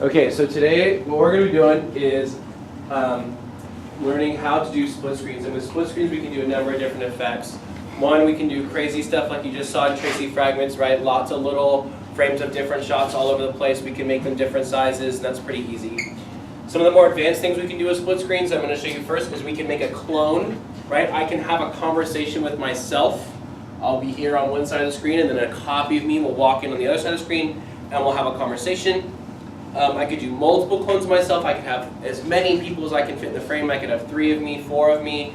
Okay, so today what we're going to be doing is learning how to do split screens. And with split screens we can do a number of different effects. One, we can do crazy stuff like you just saw in Tracy Fragments, right? Lots of little frames of different shots all over the place. We can make them different sizes, and that's pretty easy. Some of the more advanced things we can do with split screens I'm going to show you first is we can make a clone, right? I can have a conversation with myself. I'll be here on one side of the screen, and then a copy of me will walk in on the other side of the screen, and we'll have a conversation. I could do multiple clones of myself. I could have as many people as I can fit in the frame. I could have 3 of me, 4 of me.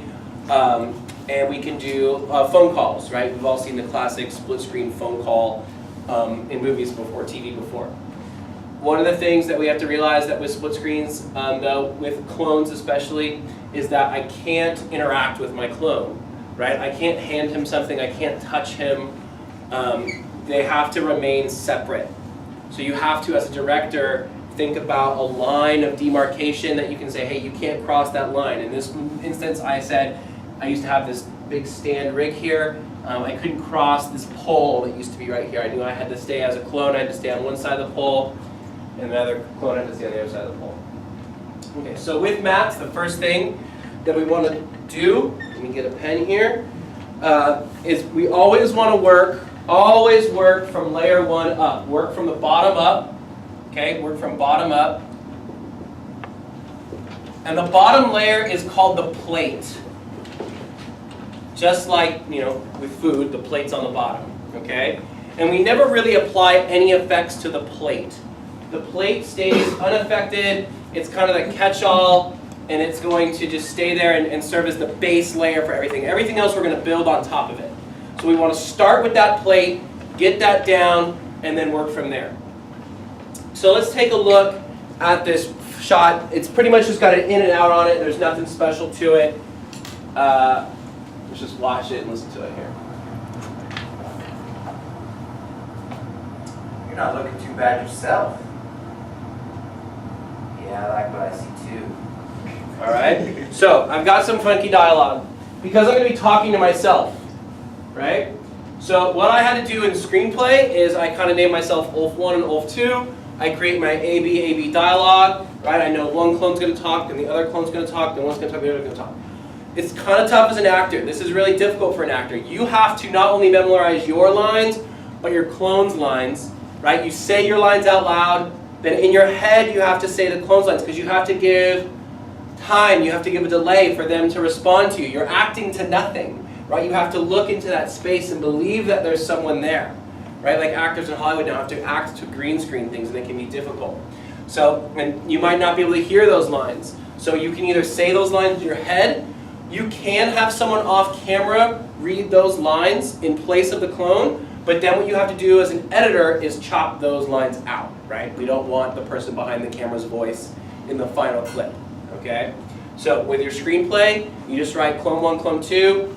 And we can do phone calls, right? We've all seen the classic split screen phone call in movies before, TV before. One of the things that we have to realize that with split screens, though, with clones especially, is that I can't interact with my clone, right? I can't hand him something, I can't touch him. They have to remain separate. So you have to, as a director, think about a line of demarcation that you can say, hey, you can't cross that line. In this instance, I said, I used to have this big stand rig here. I couldn't cross this pole that used to be right here. I knew I had to stay as a clone. I had to stay on one side of the pole, and another clone had to stay on the other side of the pole. Okay, so with maps, the first thing that we want to do, let me get a pen here, is we always want to work from layer 1 up. Work from the bottom up. Okay, work from bottom up. And the bottom layer is called the plate. Just like, you know, with food, the plate's on the bottom, okay? And we never really apply any effects to the plate. The plate stays unaffected, it's kind of the catch-all, and it's going to just stay there and serve as the base layer for everything. Everything else we're going to build on top of it. So we want to start with that plate, get that down, and then work from there. So let's take a look at this shot. It's pretty much just got an in and out on it. There's nothing special to it. Let's just watch it and listen to it here. You're not looking too bad yourself. Yeah, I like what I see too. All right. So I've got some funky dialogue because I'm going to be talking to myself, right? So what I had to do in screenplay is I kind of named myself Ulf 1 and Ulf 2. I create my A-B dialogue, right? I know one clone's going to talk, and the other clone's going to talk, then one's going to talk, the other's going to talk. It's kind of tough as an actor. This is really difficult for an actor. You have to not only memorize your lines, but your clone's lines, right? You say your lines out loud, then in your head you have to say the clone's lines, because you have to give time, you have to give a delay for them to respond to you. You're acting to nothing, right? You have to look into that space and believe that there's someone there, right? Like actors in Hollywood now have to act to green screen things, and they can be difficult. So, and you might not be able to hear those lines. So you can either say those lines in your head. You can have someone off camera read those lines in place of the clone, but then what you have to do as an editor is chop those lines out, right? We don't want the person behind the camera's voice in the final clip, okay? So with your screenplay, you just write clone 1, clone 2.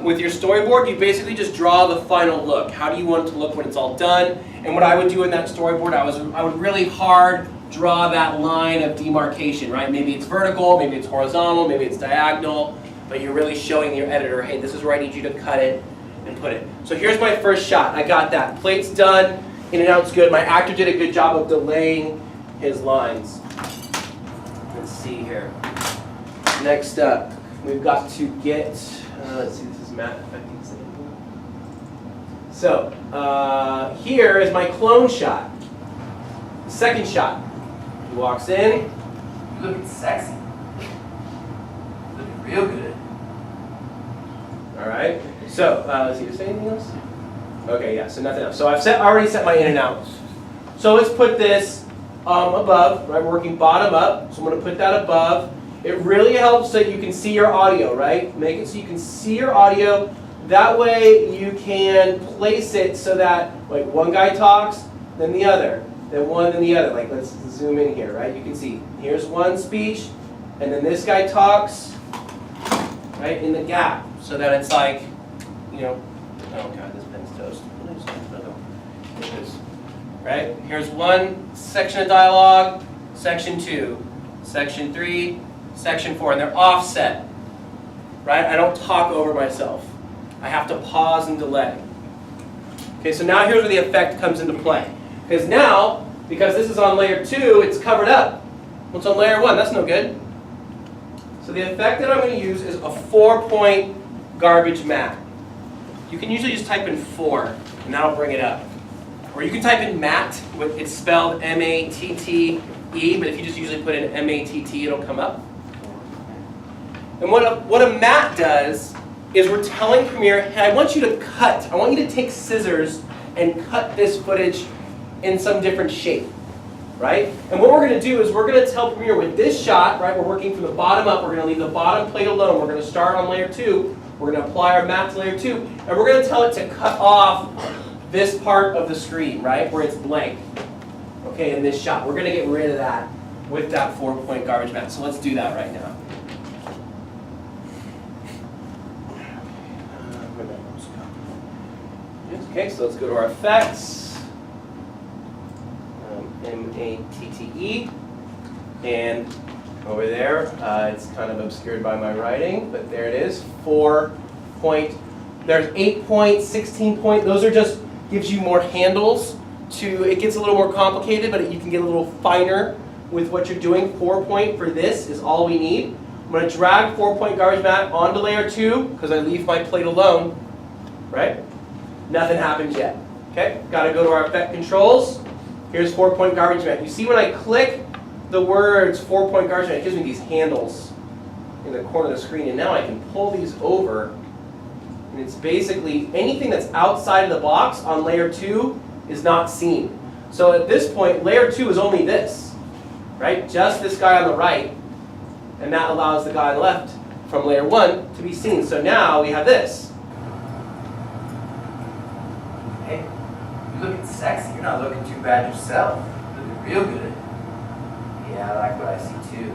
With your storyboard, you basically just draw the final look. How do you want it to look when it's all done? And what I would do in that storyboard, I would really hard draw that line of demarcation, right? Maybe it's vertical, maybe it's horizontal, maybe it's diagonal. But you're really showing your editor, hey, this is where I need you to cut it and put it. So here's my first shot. I got that. Plate's done. In and out's good. My actor did a good job of delaying his lines. Let's see here. Next up, we've got to get, let's see, this is matte affecting thing. So here is my clone shot. Second shot. He walks in. You're looking sexy. Looking real good. All right. So let's see. Is there anything else? Okay. Yeah. So nothing else. So I've already set my in and out. So let's put this above. Right. We're working bottom up. So I'm going to put that above. It really helps so you can see your audio. Right. Make it so you can see your audio. That way you can place it so that like one guy talks, then the other, then one, then the other. Like let's zoom in here. Right. You can see here's one speech, and then this guy talks. Right in the gap. So that it's like, you know, oh god, this pen's toast. It is. Right? Here's one section of dialogue, section 2, section 3, section 4, and they're offset. Right? I don't talk over myself. I have to pause and delay. Okay, so now here's where the effect comes into play. Because now, because this is on layer 2, it's covered up. What's on layer 1? That's no good. So the effect that I'm going to use is a 4-point garbage mat. You can usually just type in 4, and that'll bring it up. Or you can type in matte, it's spelled M-A-T-T-E, but if you just usually put in M-A-T-T, it'll come up. And what a mat does is we're telling Premiere, hey, I want you to cut. I want you to take scissors and cut this footage in some different shape, right? And what we're going to do is we're going to tell Premiere with this shot, right, we're working from the bottom up, we're going to leave the bottom plate alone, we're going to start on layer 2, we're going to apply our mat to layer 2, and we're going to tell it to cut off this part of the screen, right, where it's blank, okay, in this shot. We're going to get rid of that with that 4-point garbage mat, so let's do that right now. Okay, so let's go to our effects, M-A-T-T-E, and over there, it's kind of obscured by my writing, but there it is, 4-point, there's 8-point, 16-point, those are just, gives you more handles to, it gets a little more complicated, but you can get a little finer with what you're doing. 4-point for this is all we need. I'm going to drag 4-point garbage mat onto layer 2, because I leave my plate alone, right? Nothing happens yet. Okay, got to go to our effect controls. Here's 4-point garbage mat. You see when I click the words 4-point garbage mat, it gives me these handles in the corner of the screen, and now I can pull these over, and it's basically anything that's outside of the box on layer 2 is not seen. So at this point, layer 2 is only this, right? Just this guy on the right, and that allows the guy on the left from layer 1 to be seen. So now we have this. Hey, you're looking sexy. You're not looking too bad yourself. You're looking real good. Yeah, I like what I see too.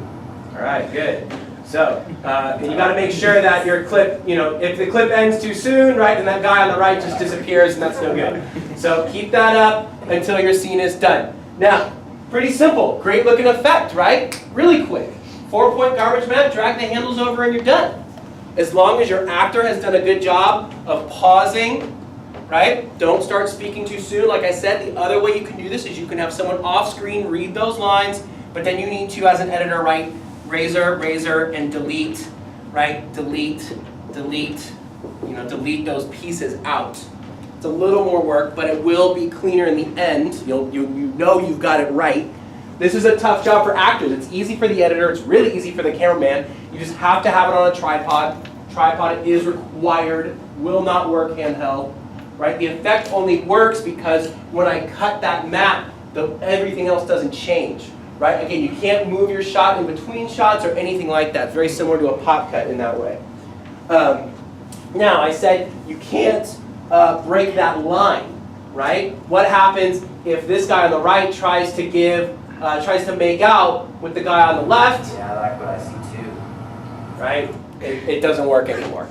All right, good. So, and you got to make sure that your clip, you know, if the clip ends too soon, right, then that guy on the right just disappears, and that's no good. So keep that up until your scene is done. Now, pretty simple, great looking effect, right? Really quick. 4-point garbage mat, drag the handles over, and you're done. As long as your actor has done a good job of pausing, right? Don't start speaking too soon. Like I said, the other way you can do this is you can have someone off screen read those lines, but then you need to, as an editor, write razor, razor, and delete, right? Delete, delete, you know, delete those pieces out. It's a little more work, but it will be cleaner in the end. You know you've got it right. This is a tough job for actors. It's easy for the editor. It's really easy for the cameraman. You just have to have it on a tripod. Tripod is required. Will not work handheld. Right? The effect only works because when I cut that mat, everything else doesn't change. Right? Again, you can't move your shot in between shots or anything like that. It's very similar to a pop cut in that way. Now, I said you can't break that line, right? What happens if this guy on the right tries to make out with the guy on the left? Yeah, I like what I see too. Right? It doesn't work anymore,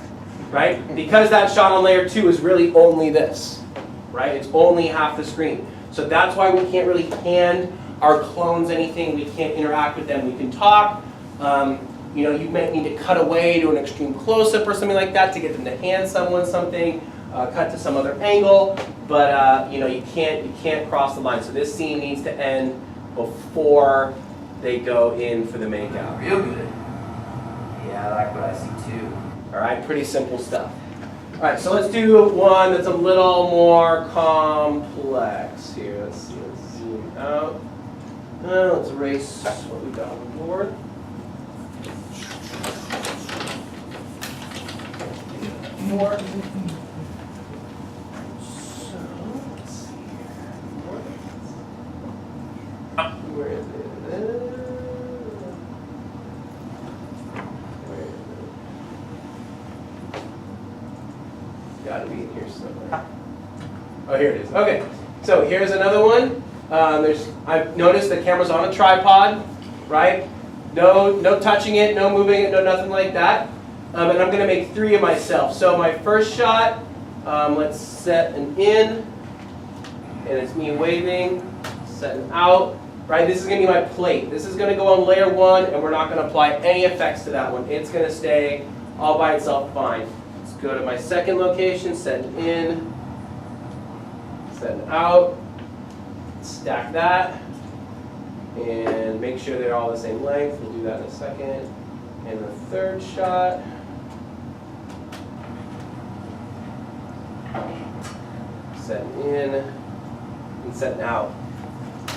right? Because that shot on layer 2 is really only this, right? It's only half the screen. So that's why we can't really hand our clones anything. We can't interact with them. We can talk. You know, you might need to cut away to an extreme close-up or something like that to get them to hand someone something, cut to some other angle, but you know, you can't cross the line. So this scene needs to end before they go in for the makeout. Real good. Yeah, I like what I see too. All right, pretty simple stuff. All right, so let's do one that's a little more complex here. Let's see, let's zoom out. Let's erase what we got on the board. More. So, let's see here. Where is it? Where is it? Got to be in here somewhere. Oh, here it is. Okay, so here's another one. I've noticed the camera's on a tripod, right? No touching it, no moving it, no nothing like that. And I'm going to make 3 of myself. So my first shot, let's set an in, and it's me waving, set an out. Right, this is going to be my plate. This is going to go on layer 1, and we're not going to apply any effects to that one. It's going to stay all by itself fine. Let's go to my second location, set an in, set an out, stack that. and make sure they're all the same length. We'll do that in a second. And the third shot. Setting in and setting out.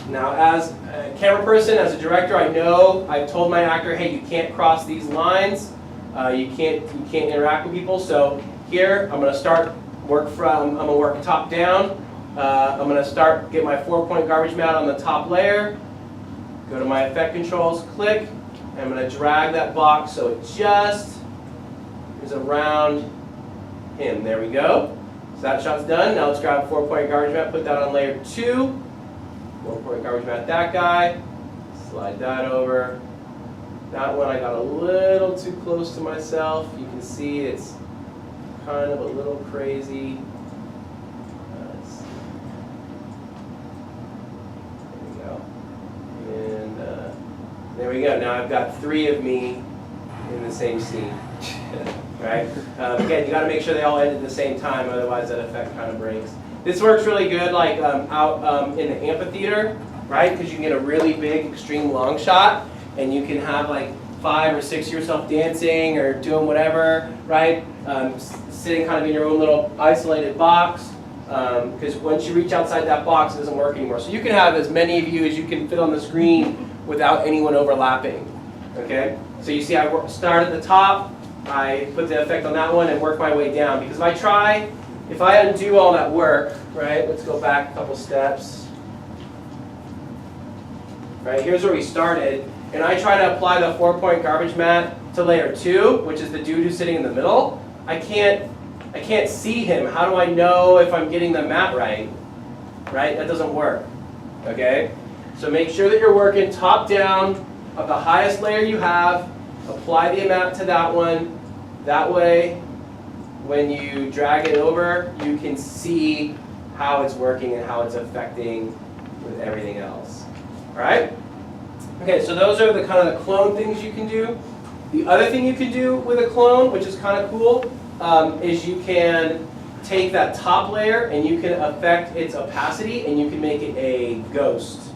Now, as a camera person, as a director, I know I've told my actor, hey, you can't cross these lines. You can't interact with people. So here, I'm going to work top down. I'm going to get my 4-point garbage mat on the top layer. Go to my effect controls, click. And I'm going to drag that box so it just is around him. There we go. So that shot's done. Now let's grab a 4-point garbage mat, put that on layer 2. 4-point garbage mat that guy. Slide that over. That one I got a little too close to myself. You can see it's kind of a little crazy. Let's see. There we go. And there we go. Now I've got 3 of me in the same scene. Right? Again, you got to make sure they all end at the same time, otherwise that effect kind of breaks. This works really good like out in the amphitheater, right? Because you can get a really big, extreme long shot, and you can have like 5 or 6 of yourself dancing or doing whatever, right? Sitting kind of in your own little isolated box, because once you reach outside that box, it doesn't work anymore. So you can have as many of you as you can fit on the screen without anyone overlapping, okay? So you see I start at the top, I put the effect on that one and work my way down, because if I undo all that work, right, let's go back a couple steps. Right, here's where we started, and I try to apply the 4-point garbage mat to layer 2, which is the dude who's sitting in the middle. I can't see him. How do I know if I'm getting the mat right? Right, that doesn't work, okay? So make sure that you're working top down of the highest layer you have, apply the mat to that one, that way when you drag it over, you can see how it's working and how it's affecting with everything else. All right? Okay, so those are the kind of the clone things you can do. The other thing you can do with a clone, which is kind of cool, is you can take that top layer and you can affect its opacity and you can make it a ghost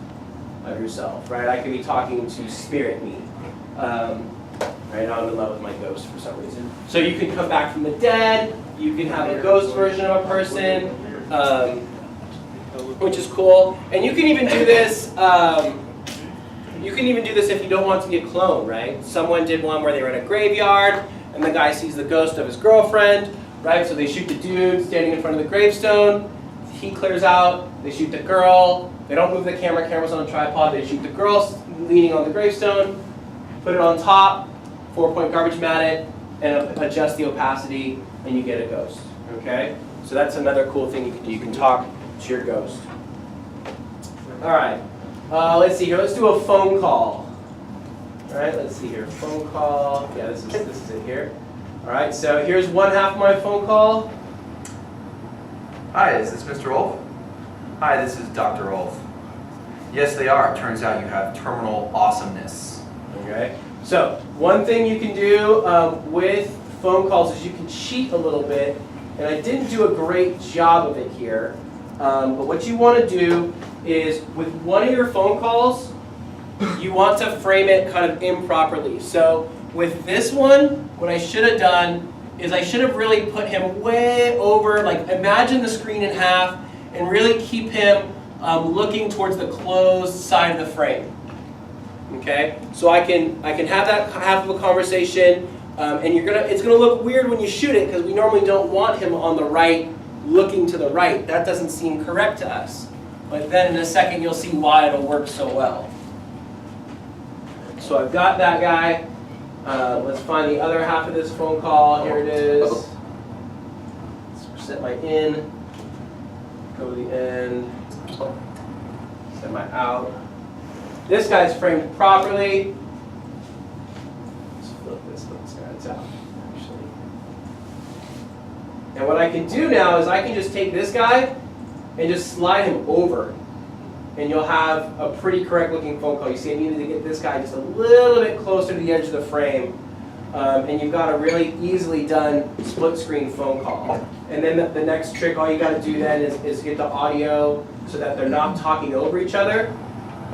of yourself, right? I could be talking to spirit me. Right now I'm in love with my ghost for some reason. So you can come back from the dead, you can have a ghost version of a person, which is cool. And you can even do this, if you don't want to be a clone, right? Someone did one where they were in a graveyard and the guy sees the ghost of his girlfriend, right? So they shoot the dude standing in front of the gravestone, he clears out, they shoot the girl, they don't move the camera's on a tripod, they shoot the girl leaning on the gravestone, put it on top, 4-point garbage mat it, and adjust the opacity, and you get a ghost, okay? So that's another cool thing you can do. You can talk to your ghost. All right, let's see here. Let's do a phone call. All right, let's see here. Phone call. Yeah, this is it here. All right, so here's one half of my phone call. Hi, is this Mr. Ulf? Hi, this is Dr. Ulf. Yes, they are. It turns out you have terminal awesomeness. Okay. So one thing you can do with phone calls is you can cheat a little bit, and I didn't do a great job of it here, but what you want to do is with one of your phone calls, you want to frame it kind of improperly. So with this one, what I should have done is I should have really put him way over, like imagine the screen in half, and really keep him looking towards the closed side of the frame. Okay, so I can have that half of a conversation, and it's gonna look weird when you shoot it because we normally don't want him on the right, looking to the right. That doesn't seem correct to us. But then in a second you'll see why it'll work so well. So I've got that guy. Let's find the other half of this phone call. Here it is. Let's set my in. Go to the end. Set my out. This guy's framed properly. Let's flip this guy's out, actually. And what I can do now is I can just take this guy and just slide him over. And you'll have a pretty correct looking phone call. You see I needed to get this guy just a little bit closer to the edge of the frame. And you've got a really easily done split screen phone call. And then the next trick, all you got to do then is get the audio so that they're not talking over each other.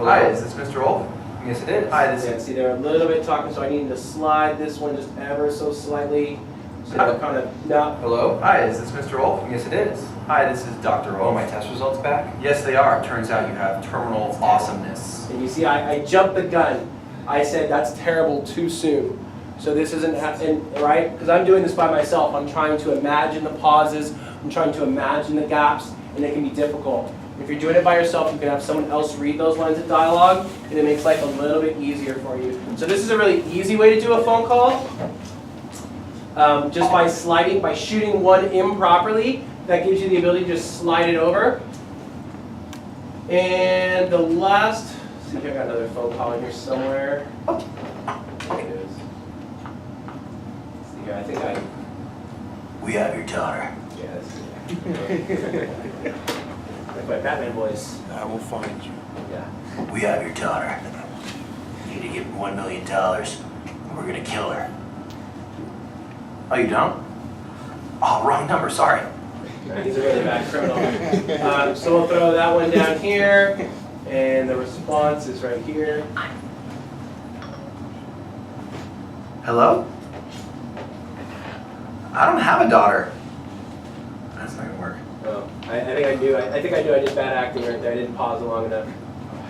Hi, is this Mr. Wolf? Yes, it is. Hi, this Yeah, is. see, they're a little bit talking, so I need to slide this one just ever so slightly. So they're kind of not. Hello? Hi, is this Mr. Wolf? Yes, it is. Hi, this is Dr. Are Wolf. my test results back? Yes, they are. Turns out you have terminal awesomeness. And you see, I jumped the gun. I said that's terrible too soon. So this isn't right? Because I'm doing this by myself. I'm trying to imagine the pauses. I'm trying to imagine the gaps, and it can be difficult. If you're doing it by yourself, you can have someone else read those lines of dialogue, and it makes life a little bit easier for you. So this is a really easy way to do a phone call. Just by sliding, by shooting one improperly, that gives you the ability to just slide it over. And the last, see if I got another phone call in here somewhere. There it is. See here, I think I. We have your daughter. Yeah, that's like my Batman voice. I will find you. Yeah. We have your daughter. You need to give me $1 million, and we're gonna kill her. Oh, you don't? Oh, wrong number, sorry. He's a really bad criminal. So we'll throw that one down here, and the response is right here. Hello? I don't have a daughter. That's not gonna work. Oh, I think I knew. I think I knew I did bad acting right there. I didn't pause it long enough.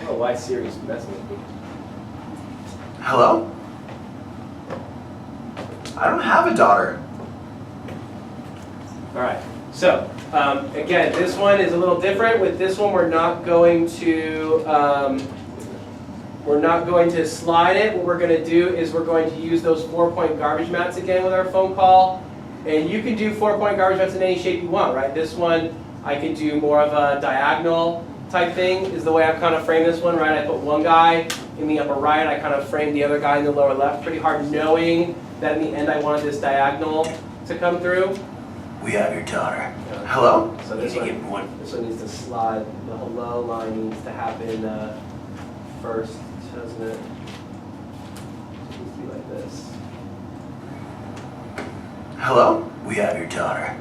Oh, why Siri's messing with me? Hello? I don't have a daughter. All right. So again, this one is a little different. With this one, we're not going to slide it. What we're going to do is we're going to use those 4-point garbage mats again with our phone call. And you can do 4-point garbage mats in any shape you want, right? This one, I could do more of a diagonal type thing, is the way I've kind of framed this one, right? I put one guy in the upper right, I kind of framed the other guy in the lower left, pretty hard knowing that in the end I wanted this diagonal to come through. We have your daughter. Yeah. Hello? So this You need to one, give me one. this one needs to slide. The hello line needs to happen first, doesn't it? It needs to be like this. Hello? We have your daughter.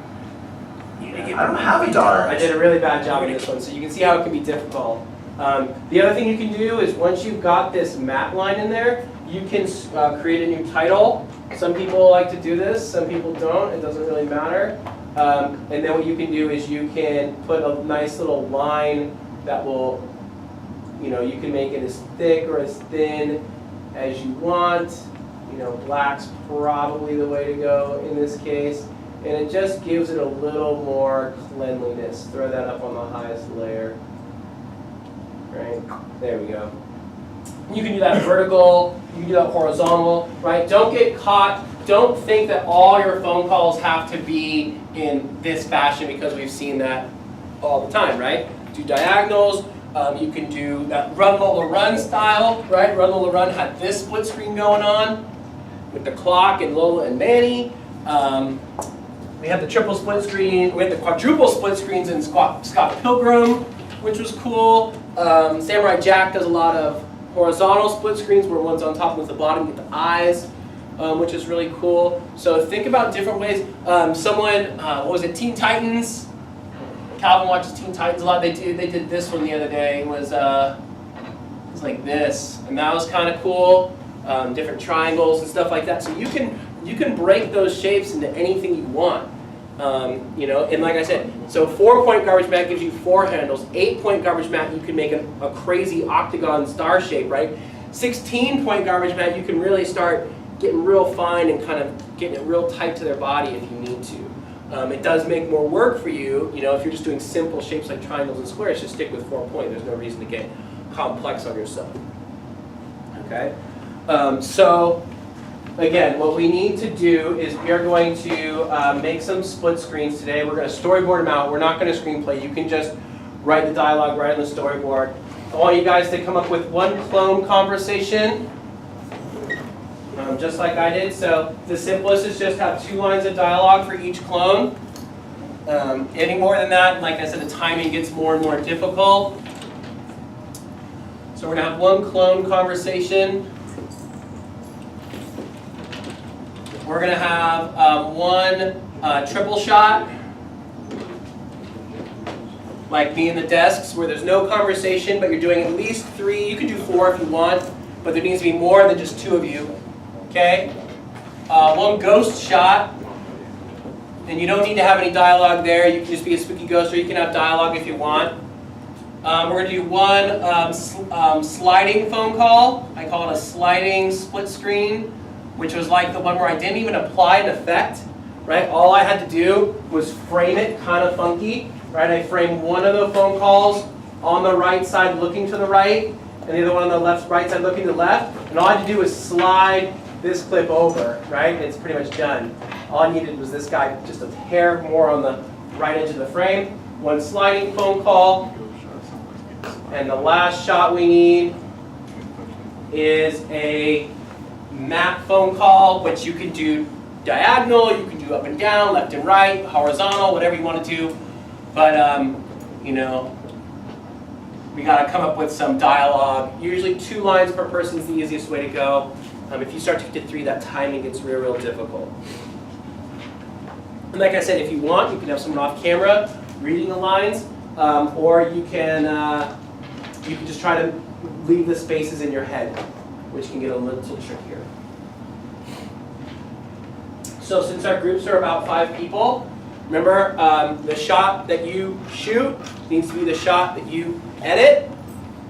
You need to give me I don't have a daughter. I did a really bad job on this one, so you can see how it can be difficult. The other thing you can do is once you've got this mat line in there, you can create a new title. Some people like to do this, some people don't. It doesn't really matter. And then what you can do is you can put a nice little line that will, you know, you can make it as thick or as thin as you want. You know, black's probably the way to go in this case. And it just gives it a little more cleanliness. Throw that up on the highest layer. Right? There we go. You can do that vertical, you can do that horizontal, right? Don't get caught. Don't think that all your phone calls have to be in this fashion because we've seen that all the time, right? Do diagonals. You can do that run, Lola, run style, right? Run, Lola, run had this split screen going on with the clock and Lola and Manny. We have the triple split screen. We have the quadruple split screens in Scott Pilgrim, which was cool. Samurai Jack does a lot of horizontal split screens where one's on top and one's at the bottom. You get the eyes, which is really cool. So think about different ways. What was it, Teen Titans? Calvin watches Teen Titans a lot. They did this one the other day. It was like this, and that was kind of cool. Different triangles and stuff like that. So you can break those shapes into anything you want. You know, and like I said, so 4-point garbage mat gives you 4 handles. 8-point garbage mat, you can make a crazy octagon star shape, right? 16-point garbage mat, you can really start getting real fine and kind of getting it real tight to their body if you need to. It does make more work for you, you know, if you're just doing simple shapes like triangles and squares, just stick with 4-point. There's no reason to get complex on yourself. Okay? So, again, what we need to do is we are going to make some split screens today. We're going to storyboard them out. We're not going to screenplay. You can just write the dialogue right on the storyboard. I want you guys to come up with one clone conversation, just like I did. So the simplest is just have 2 lines of dialogue for each clone. Any more than that, like I said, the timing gets more and more difficult. So we're going to have one clone conversation. We're going to have one triple shot. like me in the desks where there's no conversation, but you're doing at least 3. You can do 4 if you want, but there needs to be more than just 2 of you. Okay? 1 ghost shot, and you don't need to have any dialogue there. You can just be a spooky ghost, or you can have dialogue if you want. We're going to do 1 sliding phone call. I call it a sliding split screen, which was like the one where I didn't even apply an effect. Right? All I had to do was frame it kind of funky. Right? I framed one of the phone calls on the right side looking to the right, and the other one on the right side looking to the left. And all I had to do was slide this clip over, right? And it's pretty much done. All I needed was this guy just a hair more on the right edge of the frame. 1 sliding phone call. And the last shot we need is a map phone call, which you can do diagonal, you can do up and down, left and right, horizontal, whatever you want to do. But, you know, we got to come up with some dialogue. Usually 2 lines per person is the easiest way to go. If you start to get to 3, that timing gets real, real difficult. And like I said, if you want, you can have someone off camera reading the lines, or you can just try to leave the spaces in your head, which can get a little trickier. So since our groups are about 5 people, remember the shot that you shoot needs to be the shot that you edit.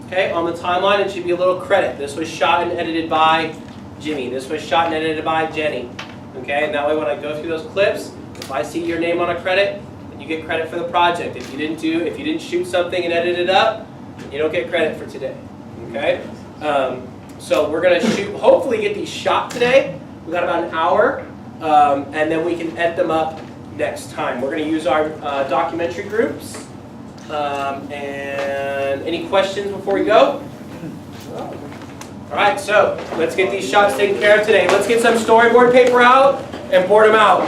Okay, on the timeline it should be a little credit. This was shot and edited by Jimmy. This was shot and edited by Jenny. Okay, and that way when I go through those clips, if I see your name on a credit, then you get credit for the project. If you didn't shoot something and edit it up, you don't get credit for today. Okay, so we're gonna hopefully get these shot today. We got about an hour, and then we can edit them up next time. We're gonna use our documentary groups. And any questions before we go? All right, so let's get these shots taken care of today. Let's get some storyboard paper out and board them out.